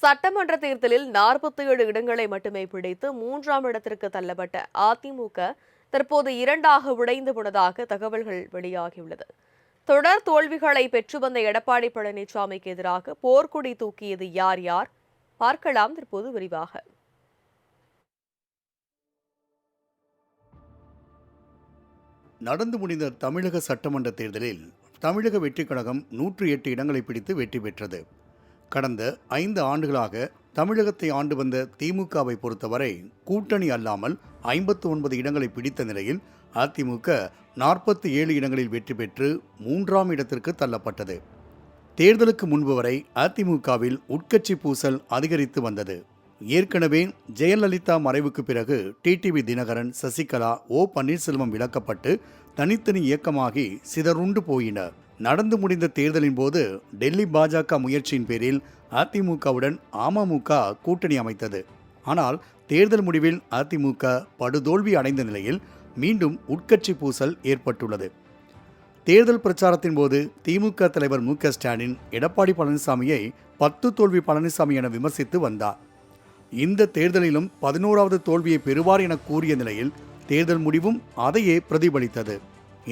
சட்டமன்ற தேர்தலில் 47 இடங்களை மட்டுமே பிடித்து 3ஆம் இடத்திற்கு தள்ளப்பட்ட அதிமுக தற்போது 2ஆக உடைந்து போனதாக தகவல்கள் வெளியாகியுள்ளது. தொடர் தோல்விகளை பெற்று வந்த எடப்பாடி பழனிசாமிக்கு எதிராக போர்க்கொடி தூக்கியது யார் யார் பார்க்கலாம் தற்போது விரிவாக. நடந்து முடிந்த தமிழக சட்டமன்ற தேர்தலில் தமிழக வெற்றிக் கழகம் 108 இடங்களை பிடித்து வெற்றி பெற்றது. கடந்த 5 ஆண்டுகளாக தமிழகத்தை ஆண்டு வந்த திமுகவை பொறுத்தவரை கூட்டணி அல்லாமல் 59 இடங்களை பிடித்த நிலையில் அதிமுக 47 இடங்களில் வெற்றி பெற்று 3ஆம் இடத்திற்கு தள்ளப்பட்டது. தேர்தலுக்கு முன்பு வரை அதிமுகவில் உட்கட்சி பூசல் அதிகரித்து வந்தது. ஏற்கனவே ஜெயலலிதா மறைவுக்கு பிறகு டிடிவி தினகரன், சசிகலா, ஓ பன்னீர்செல்வம் விலக்கப்பட்டு தனித்தனி இயக்கமாகி சிதறுண்டு போயினர். நடந்து முடிந்த தேர்தலின் போது டெல்லி பாஜக முயற்சியின் பேரில் அதிமுகவுடன் அமமுக கூட்டணி அமைத்தது. ஆனால் தேர்தல் முடிவில் அதிமுக படுதோல்வி அடைந்த நிலையில் மீண்டும் உட்கட்சி பூசல் ஏற்பட்டுள்ளது. தேர்தல் பிரச்சாரத்தின் போது திமுக தலைவர் மு.க. ஸ்டாலின் எடப்பாடி பழனிசாமியை 10 தோல்வி பழனிசாமி என விமர்சித்து வந்தார். இந்த தேர்தலிலும் 11வது தோல்வியை பெறுவார் என கூறிய நிலையில் தேர்தல் முடிவும் அதையே பிரதிபலித்தது.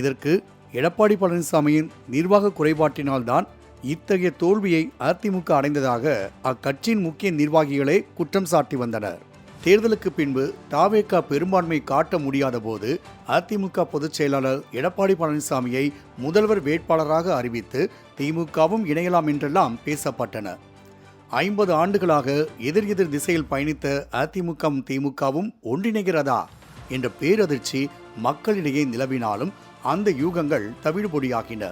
இதற்கு எடப்பாடி பழனிசாமியின் நிர்வாக குறைபாட்டினால்தான் இத்தகைய தோல்வியை அதிமுக அடைந்ததாக அக்கட்சியின் முக்கிய நிர்வாகிகளே குற்றம் சாட்டி வந்தனர். தேர்தலுக்கு பின்பு தவேக பெரும்பான்மை காட்ட முடியாத போது அதிமுக பொதுச் செயலாளர் எடப்பாடி பழனிசாமியை முதல்வர் வேட்பாளராக அறிவித்து திமுகவும் இணையலாம் என்றெல்லாம் பேசப்பட்டன. 50 ஆண்டுகளாக எதிர் எதிர் திசையில் பயணித்த அதிமுகவும் திமுகவும் ஒன்றிணைகிறதா என்ற பேரதிர்ச்சி மக்களிடையே நிலவினாலும் அந்த யூகங்கள் தவிடுபொடியாகின.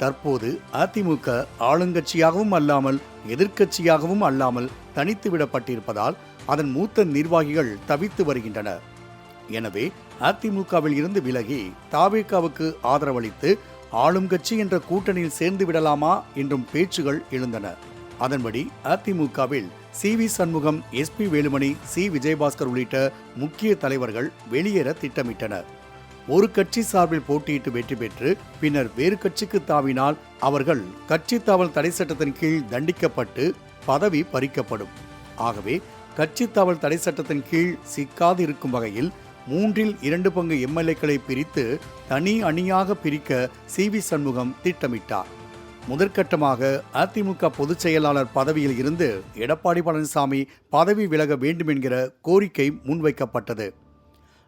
தற்போது அதிமுக ஆளுங்கட்சியாகவும் அல்லாமல் எதிர்க்கட்சியாகவும் அல்லாமல் தனித்து விடப்பட்டிருப்பதால் அதன் மூத்த நிர்வாகிகள் தவித்து வருகின்றனர். எனவே அதிமுகவில் இருந்து விலகி தவேகவுக்கு ஆதரவளித்து ஆளும் கட்சி என்ற கூட்டணியில் சேர்ந்து விடலாமா என்றும் பேச்சுகள் எழுந்தன. அதன்படி அதிமுகவில் CV. Shanmugam, S P. Velumani, C. Vijayabaskar உள்ளிட்ட முக்கிய தலைவர்கள் வெளியேற திட்டமிட்டனர். ஒரு கட்சி சார்பில் போட்டியிட்டு வெற்றி பெற்று பின்னர் வேறு கட்சிக்கு தாவினால் அவர்கள் கட்சி தாவல் தடை சட்டத்தின் கீழ் தண்டிக்கப்பட்டு பதவி பறிக்கப்படும். ஆகவே கட்சி தாவல் தடை சட்டத்தின் கீழ் சிக்காது இருக்கும் வகையில் 3/2 பங்கு எம்எல்ஏக்களை பிரித்து தனி அணியாக பிரிக்க சி.வி. சண்முகம் திட்டமிட்டார். முதற்கட்டமாக அதிமுக பொதுச் செயலாளர் பதவியில் இருந்து எடப்பாடி பழனிசாமி பதவி விலக வேண்டும் என்கிற கோரிக்கை முன்வைக்கப்பட்டது.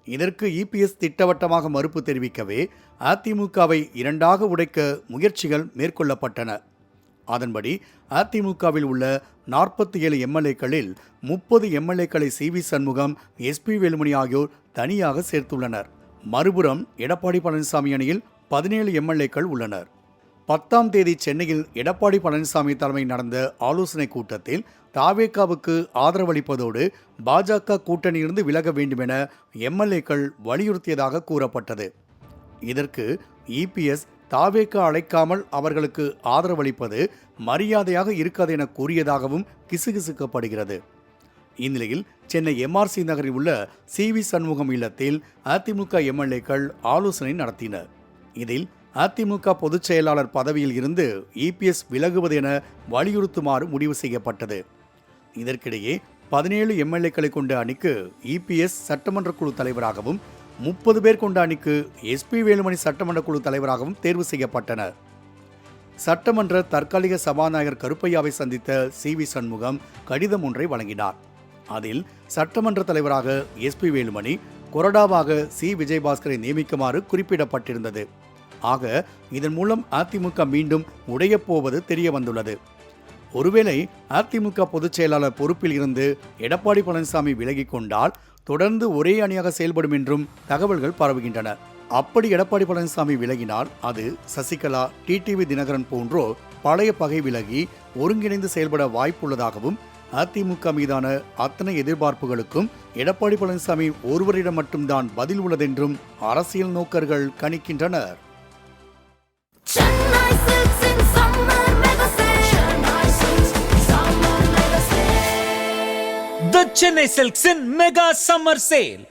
இதற்கு இபிஎஸ் திட்டவட்டமாக மறுப்பு தெரிவிக்கவே அதிமுகவை 2ஆக உடைக்க முயற்சிகள் மேற்கொள்ளப்பட்டன. அதன்படி அதிமுகவில் உள்ள 47 எம்எல்ஏக்களில் 30 எம்எல்ஏக்களை சி.வி. சண்முகம், எஸ்.பி. வேலுமணி ஆகியோர் தனியாக சேர்த்துள்ளனர். மறுபுறம் எடப்பாடி பழனிசாமி அணியில் 17 எம்எல்ஏக்கள் உள்ளனர். 10ஆம் தேதி சென்னையில் எடப்பாடி பழனிசாமி தலைமையில் நடந்த ஆலோசனை கூட்டத்தில் தவேகவுக்கு ஆதரவளிப்பதோடு பாஜக கூட்டணியிலிருந்து விலக வேண்டும் என எம்எல்ஏக்கள் வலியுறுத்தியதாக கூறப்பட்டது. இதற்கு இபிஎஸ் தவேக அழைக்காமல் அவர்களுக்கு ஆதரவளிப்பது மரியாதையாக இருக்காது என கூறியதாகவும் கிசுகிசுக்கப்படுகிறது. இந்நிலையில் சென்னை எம்ஆர்சி நகரில் உள்ள சி.வி. சண்முகம் இல்லத்தில் அதிமுக எம்எல்ஏக்கள் ஆலோசனை நடத்தினர். இதில் அதிமுக பொதுச் செயலாளர் பதவியில் இருந்து இபிஎஸ் விலகுவது என வலியுறுத்துமாறு முடிவு செய்யப்பட்டது. இதற்கிடையே 17 எம்எல்ஏக்களை கொண்ட அணிக்கு இபிஎஸ் சட்டமன்ற குழு தலைவராகவும் 30 பேர் கொண்ட அணிக்கு எஸ்.பி. வேலுமணி சட்டமன்ற குழு தலைவராகவும் தேர்வு செய்யப்பட்டனர். சட்டமன்ற தற்காலிக சபாநாயகர் கருப்பையாவை சந்தித்த சி.வி. சண்முகம் கடிதம் ஒன்றை வழங்கினார். அதில் சட்டமன்ற தலைவராக எஸ்.பி. வேலுமணி, கொறடாவாக சி. விஜயபாஸ்கரை நியமிக்குமாறு குறிப்பிடப்பட்டிருந்தது. ஆக இதன் மூலம் அதிமுக மீண்டும் உடையப்போவது தெரிய வந்துள்ளது. ஒருவேளை அதிமுக பொதுச் செயலாளர் பொறுப்பில் இருந்து எடப்பாடி பழனிசாமி விலகிக் கொண்டால் தொடர்ந்து ஒரே அணியாக செயல்படும் என்றும் தகவல்கள் பரவுகின்றன. அப்படி எடப்பாடி பழனிசாமி விலகினால் அது சசிகலா, டிடிவி தினகரன் போன்றோர் பழைய பகை விலகி ஒருங்கிணைந்து செயல்பட வாய்ப்புள்ளதாகவும் அதிமுக மீதான அத்தனை எதிர்பார்ப்புகளுக்கும் எடப்பாடி பழனிசாமி ஒருவரிடம் மட்டும்தான் பதில் உள்ளதென்றும் அரசியல் நோக்கர்கள் கணிக்கின்றனர். The Chennai Silks in Mega Summer Sale.